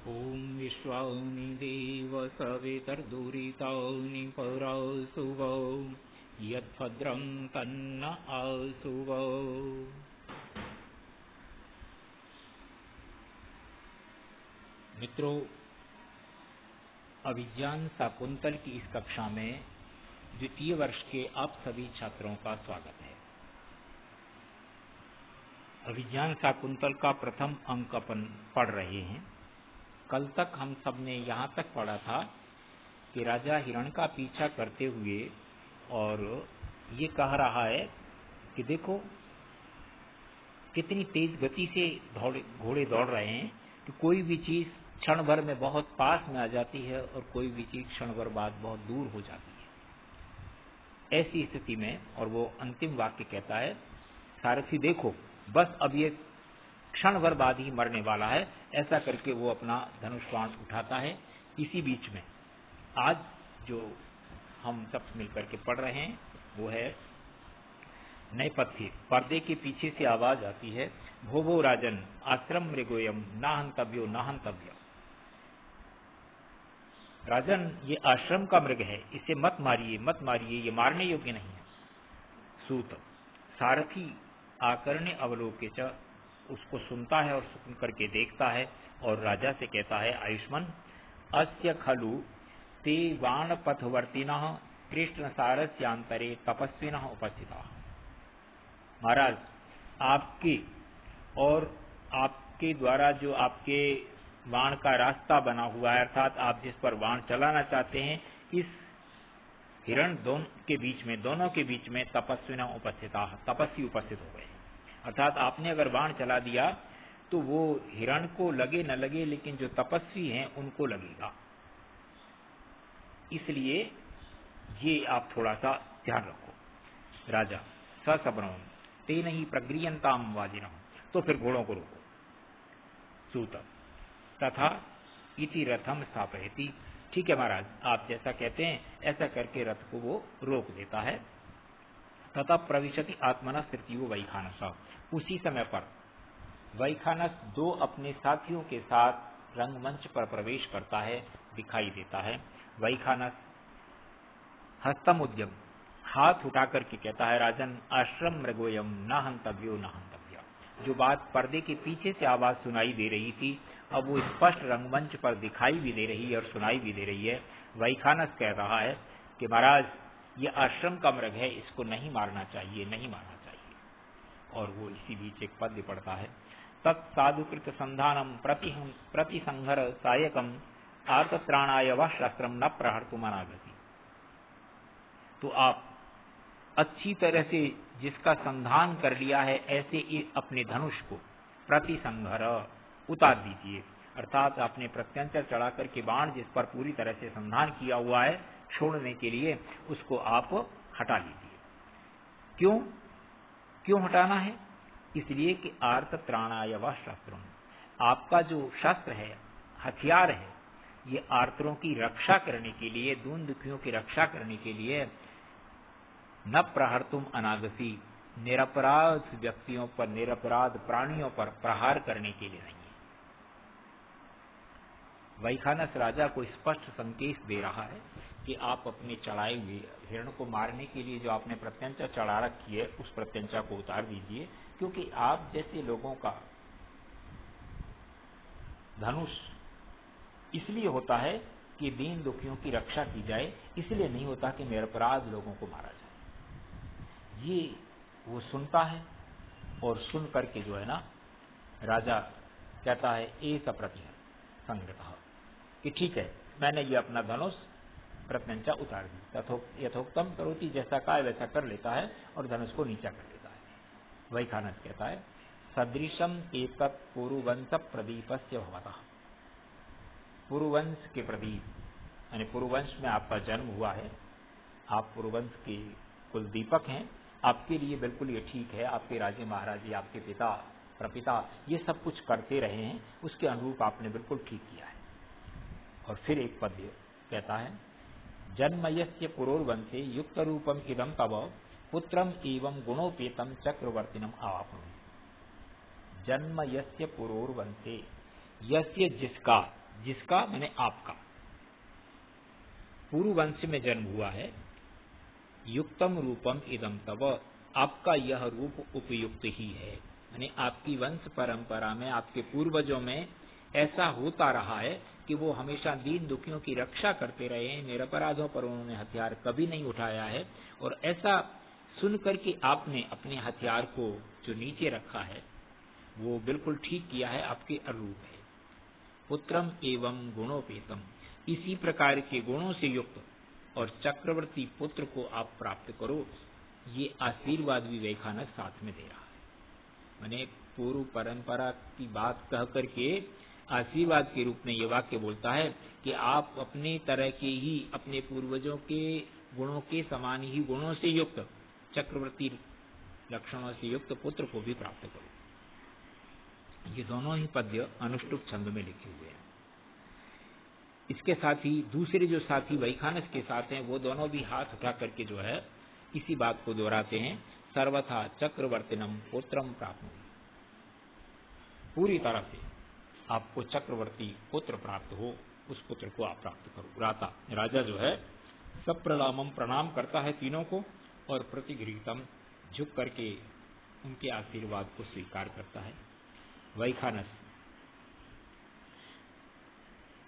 ॐ विश्वानि देव सवितर्दुरितानि परासुवो यद्भद्रं तन्न आसुवो। मित्रों, अभिज्ञान शाकुंतल की इस कक्षा में द्वितीय वर्ष के आप सभी छात्रों का स्वागत है। अभिज्ञान शाकुंतल का प्रथम अंक अपन पढ़ रहे हैं। कल तक हम सब ने यहाँ तक पढ़ा था कि राजा हिरण का पीछा करते हुए और ये कह रहा है कि देखो कितनी तेज गति से घोड़े दौड़ रहे हैं कि कोई भी चीज क्षण भर में बहुत पास में आ जाती है और कोई भी चीज क्षण भर बाद बहुत दूर हो जाती है। ऐसी स्थिति में और वो अंतिम वाक्य कहता है, सारथी देखो बस अब ये क्षण भर बाद ही मरने वाला है। ऐसा करके वो अपना धनुष बाण उठाता है। इसी बीच में आज जो हम सब मिलकर के पढ़ रहे हैं वो है नेपथ्य। पर्दे के पीछे से आवाज आती है, भो भो राजन आश्रम मृगोयम नाहंतव्यो नाहंतव्य। राजन ये आश्रम का मृग है, इसे मत मारिए मत मारिए, ये मारने योग्य नहीं है। सूत सारथी आकर्ण्य अवलोके च, उसको सुनता है और सुन करके देखता है और राजा से कहता है, आयुष्मान अस्य खलु ते वाणपथवर्तिनः कृष्ण सारस्यांतरे तपस्विनः उपस्थिताः। महाराज आपके और आपके द्वारा जो आपके बाण का रास्ता बना हुआ है, अर्थात आप जिस पर बाण चलाना चाहते हैं, इस हिरण दोनों के बीच में तपस्विनः उपस्थिताः, तपस्वी उपस्थित हो गए। अर्थात आपने अगर बाण चला दिया तो वो हिरण को लगे न लगे, लेकिन जो तपस्वी हैं उनको लगेगा। इसलिए ये आप थोड़ा सा ध्यान रखो। राजा ससब्रम तेन ही प्रगृह्यन्ताम वाजिनः, तो फिर घोड़ों को रोको। सूत तथा इति रथम स्थापयति, ठीक है महाराज आप जैसा कहते हैं ऐसा करके रथ को वो रोक देता है। तथा प्रविशति आत्मना तृतीयो वैखानस, उसी समय पर वैखानस दो अपने साथियों के साथ रंगमंच पर प्रवेश करता है, दिखाई देता है। वैखानस हस्तम उद्यम, हाथ उठा करके कहता है, राजन आश्रम मृगोयम न हंतव्यो न हंतव्य। जो बात पर्दे के पीछे से आवाज सुनाई दे रही थी अब वो स्पष्ट रंगमंच पर दिखाई भी दे रही है और सुनाई भी दे रही है। वैखानस कह रहा है कि महाराज ये आश्रम का मृग है, इसको नहीं मारना चाहिए, नहीं मारना चाहिए। और वो इसी बीच एक पद्य पढ़ता है, तत्साधुकृत संधानम प्रतिसंहर सायकम आर्तत्राणाय वह शस्त्रम न प्रहर्तुम अनागति। तो आप अच्छी तरह से जिसका संधान कर लिया है ऐसे अपने धनुष को प्रतिसंहर उतार दीजिए। अर्थात आपने प्रत्यंतर चढ़ा करके बाण जिस पर पूरी तरह से संधान किया हुआ है छोड़ने के लिए उसको आप हटा लीजिए। क्यों हटाना है? इसलिए कि आर्त त्राणाय व शस्त्रम, आपका जो शस्त्र है, हथियार है, ये आर्तों की रक्षा करने के लिए, दीन दुखियों की रक्षा करने के लिए, न प्रहर्तुम अनागसी, निरपराध व्यक्तियों पर, निरपराध प्राणियों पर प्रहार करने के लिए नहीं है। वैखानस राजा को स्पष्ट संकेत दे रहा है कि आप अपने चढ़ाए हुए हिरण को मारने के लिए जो आपने प्रत्यंचा चढ़ा रखी है उस प्रत्यंचा को उतार दीजिए, क्योंकि आप जैसे लोगों का धनुष इसलिए होता है कि दीन दुखियों की रक्षा की जाए, इसलिए नहीं होता कि निरपराध लोगों को मारा जाए। ये वो सुनता है और सुन करके जो है ना राजा कहता है ए सप्रतिह संग्रह, कि ठीक है मैंने ये अपना धनुष प्रत्यंचा उतार दी। यथोक्तम करोति, जैसा कहा वैसा कर लेता है और धनुष को नीचा कर लेता है। वैखानस कहता है, सदृशम एतत् पुरुवंश प्रदीपस्य भवतः। पुरुवंश के प्रदीप यानी पुरुवंश में आपका जन्म हुआ है, आप पुरुवंश के कुल दीपक हैं, आपके लिए बिल्कुल ये ठीक है। आपके राजे महाराजे, आपके पिता प्रपिता ये सब कुछ करते रहे हैं, उसके अनुरूप आपने बिल्कुल ठीक किया है। और फिर एक पद्य कहता है, जन्मयस्य पुरोर्वंशे युक्त रूपम इदम तव पुत्रम एवं गुणोपेतम चक्रवर्तिनम आवापनु। जन्मयस्य पुरोर्वंशे, यस्य जिसका, जिसका मैंने आपका पूर्व वंश में जन्म हुआ है, युक्तम रूपम इदम तव, आपका यह रूप उपयुक्त ही है। यानी आपकी वंश परंपरा में, आपके पूर्वजों में ऐसा होता रहा है कि वो हमेशा दीन दुखियों की रक्षा करते रहे हैं, निरपराधों पर उन्होंने हथियार कभी नहीं उठाया है। और ऐसा सुनकर के आपने अपने हथियार को जो नीचे रखा है वो बिल्कुल ठीक किया है, आपके अनुरूप है। पुत्रम एवं गुणोपेतम, इसी प्रकार के गुणों से युक्त और चक्रवर्ती पुत्र को आप प्राप्त करो, ये आशीर्वाद भी वैखानस साथ में दे रहा है। मैंने पूर्व परंपरा की बात कह करके आशीर्वाद के रूप में ये वाक्य बोलता है कि आप अपने तरह के ही, अपने पूर्वजों के गुणों के समान ही गुणों से युक्त, चक्रवर्ती लक्षणों से युक्त पुत्र को भी प्राप्त करो। ये दोनों ही पद्य अनुष्टुप छंद में लिखे हुए हैं। इसके साथ ही दूसरे जो साथी वैखानस के साथ हैं, वो दोनों भी हाथ उठा करके जो है इसी बात को दोहराते हैं, सर्वथा चक्रवर्तिनम पुत्रम प्राप्त, पूरी तरह से आपको चक्रवर्ती पुत्र प्राप्त हो, उस पुत्र को आप प्राप्त करो। राजा जो है सब प्रणामम, प्रणाम करता है तीनों को, और प्रतिगृहीतम, झुक करके उनके आशीर्वाद को स्वीकार करता है। वैखानस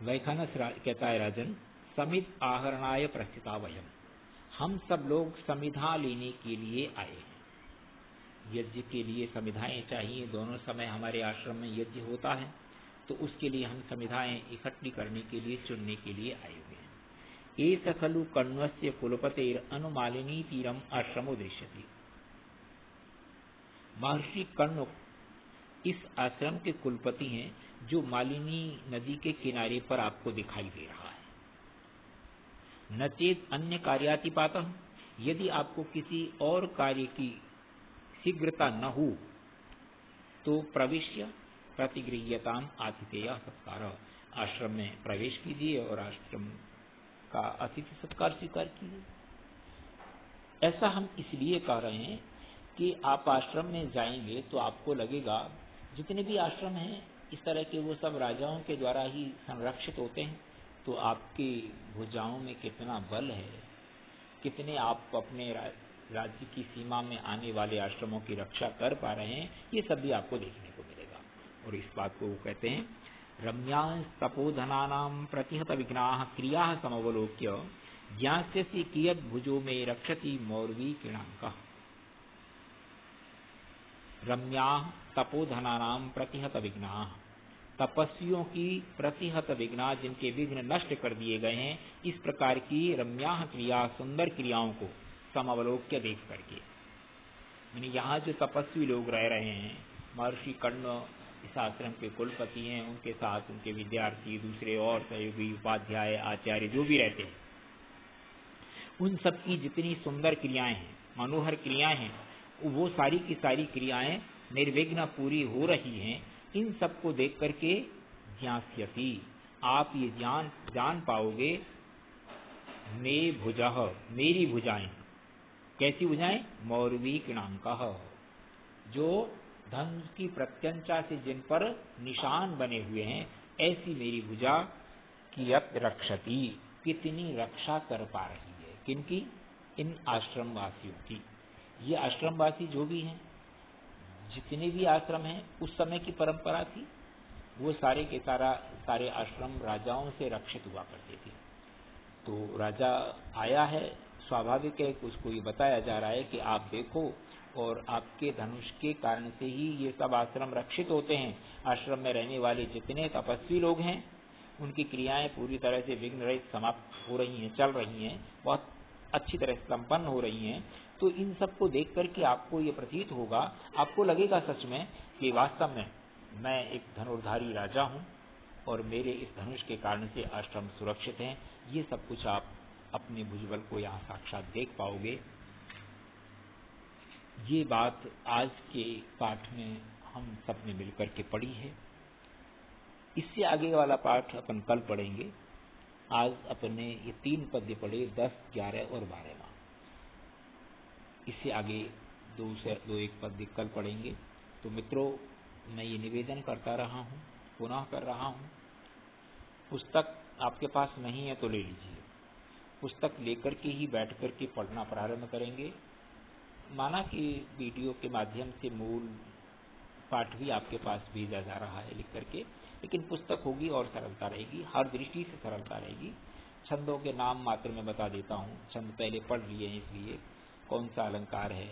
कहता है, राजन समित आहरणाय प्रस्थिता वयम, हम सब लोग समिधा लेने के लिए आए हैं। यज्ञ के लिए समिधाएं चाहिए, दोनों समय हमारे आश्रम में यज्ञ होता है, तो उसके लिए हम समिधाएं इकट्ठी करने के लिए, चुनने के लिए आए हुए हैं। एष खलु कण्वस्य कुलपतेर अनुमालिनी तीरम आश्रमो दृश्यते। महर्षि कण्व इस आश्रम के कुलपति हैं, जो मालिनी नदी के किनारे पर आपको दिखाई दे रहा है। नचेत अन्य कार्यातिपातः, यदि आपको किसी और कार्य की शीघ्रता न हो तो प्रविश्य प्रतिगृह्यताम आतिथेय सत्कार, आश्रम में प्रवेश कीजिए और आश्रम का अतिथि सत्कार स्वीकार कीजिए। ऐसा हम इसलिए कह रहे हैं कि आप आश्रम में जाएंगे तो आपको लगेगा जितने भी आश्रम हैं इस तरह के, वो सब राजाओं के द्वारा ही संरक्षित होते हैं, तो आपकी भुजाओं में कितना बल है, कितने आप अपने राज्य की सीमा में आने वाले आश्रमों की रक्षा कर पा रहे हैं, ये सब भी आपको देखने को मिलेगा। और इस बात को वो कहते हैं, रम्यांश तपोधनानां प्रतिहत विघ्नाः क्रियाः समवलोक्य ज्ञास्यसि कियद् भुजो में रक्षति मौर्वी किणांकः। रम्याः तपोधनानां प्रतिहत विघ्नाः, तपस्वियों की प्रतिहत विघ्ना, जिनके विघ्न नष्ट कर दिए गए हैं, इस प्रकार की रम्याः क्रिया, सुंदर क्रियाओं को समवलोक्य देख करके, यानी यहाँ जो तपस्वी लोग रह रहे हैं, महर्षि कण्व इस आश्रम के कुलपति हैं, उनके साथ उनके विद्यार्थी, दूसरे और सहयोगी, उपाध्याय, आचार्य जो भी रहते हैं, उन सब की जितनी सुंदर क्रियाएं हैं, मनोहर क्रियाएं हैं, वो सारी की सारी क्रियाएं निर्विघ्न पूरी हो रही हैं। इन सब को देख करके ज्ञास्यति, आप ये जान पाओगे, मे भुजः, मेरी भुजाएं, कैसी भुजाएं, मौर्वी किणांकः, जो धनुष की प्रत्यंचा से जिन पर निशान बने हुए हैं, ऐसी मेरी भुजा कियत रक्षति, कितनी रक्षा कर पा रही है। किनकी? इन आश्रम वासियों की। ये आश्रमवासी जो भी हैं, जितने भी आश्रम हैं, उस समय की परंपरा थी, वो सारे के सारे आश्रम राजाओं से रक्षित हुआ करते थे। तो राजा आया है, स्वाभाविक है, उसको ये बताया जा रहा है कि आप देखो, और आपके धनुष के कारण से ही ये सब आश्रम रक्षित होते हैं। आश्रम में रहने वाले जितने तपस्वी लोग हैं, उनकी क्रियाएं पूरी तरह से विघ्न रहित समाप्त हो रही हैं, चल रही हैं, बहुत अच्छी तरह से संपन्न हो रही हैं। तो इन सब को देख करके आपको ये प्रतीत होगा, आपको लगेगा सच में कि वास्तव में मैं एक धनुर्धारी राजा हूँ और मेरे इस धनुष के कारण से आश्रम सुरक्षित हैं। ये सब कुछ आप अपने भुजबल को यहाँ साक्षात देख पाओगे। ये बात आज के पाठ में हम सब ने मिलकर के पढ़ी है। इससे आगे वाला पाठ अपन कल पढ़ेंगे। आज अपने ये 3 पद्य पढ़े, 10, 11 और 12वां। इससे आगे 2-1 पद्य कल पढ़ेंगे। तो मित्रों, मैं ये निवेदन करता रहा हूँ, पुनः कर रहा हूँ पुस्तक आपके पास नहीं है तो ले लीजिए, पुस्तक लेकर के ही बैठ कर के पढ़ना प्रारंभ करेंगे। माना कि वीडियो के माध्यम से मूल पाठ भी आपके पास भेजा जा रहा है लिख करके, लेकिन पुस्तक होगी और सरलता रहेगी, हर दृष्टि से सरलता रहेगी। छंदों के नाम मात्र मैं बता देता हूँ, छंद पहले पढ़ लिए हैं, इसलिए कौन सा अलंकार है,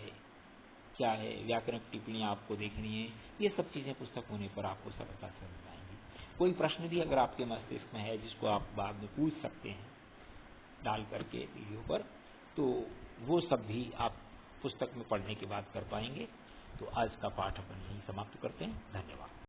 क्या है, व्याकरण टिप्पणियाँ आपको देखनी है, ये सब चीज़ें पुस्तक होने पर आपको सरलता से समझ आएंगी। कोई प्रश्न भी अगर आपके मस्तिष्क में है जिसको आप बाद में पूछ सकते हैं डाल करके वीडियो पर, तो वो सब भी आप पुस्तक में पढ़ने के बाद कर पाएंगे। तो आज का पाठ अपन यहीं समाप्त करते हैं। धन्यवाद।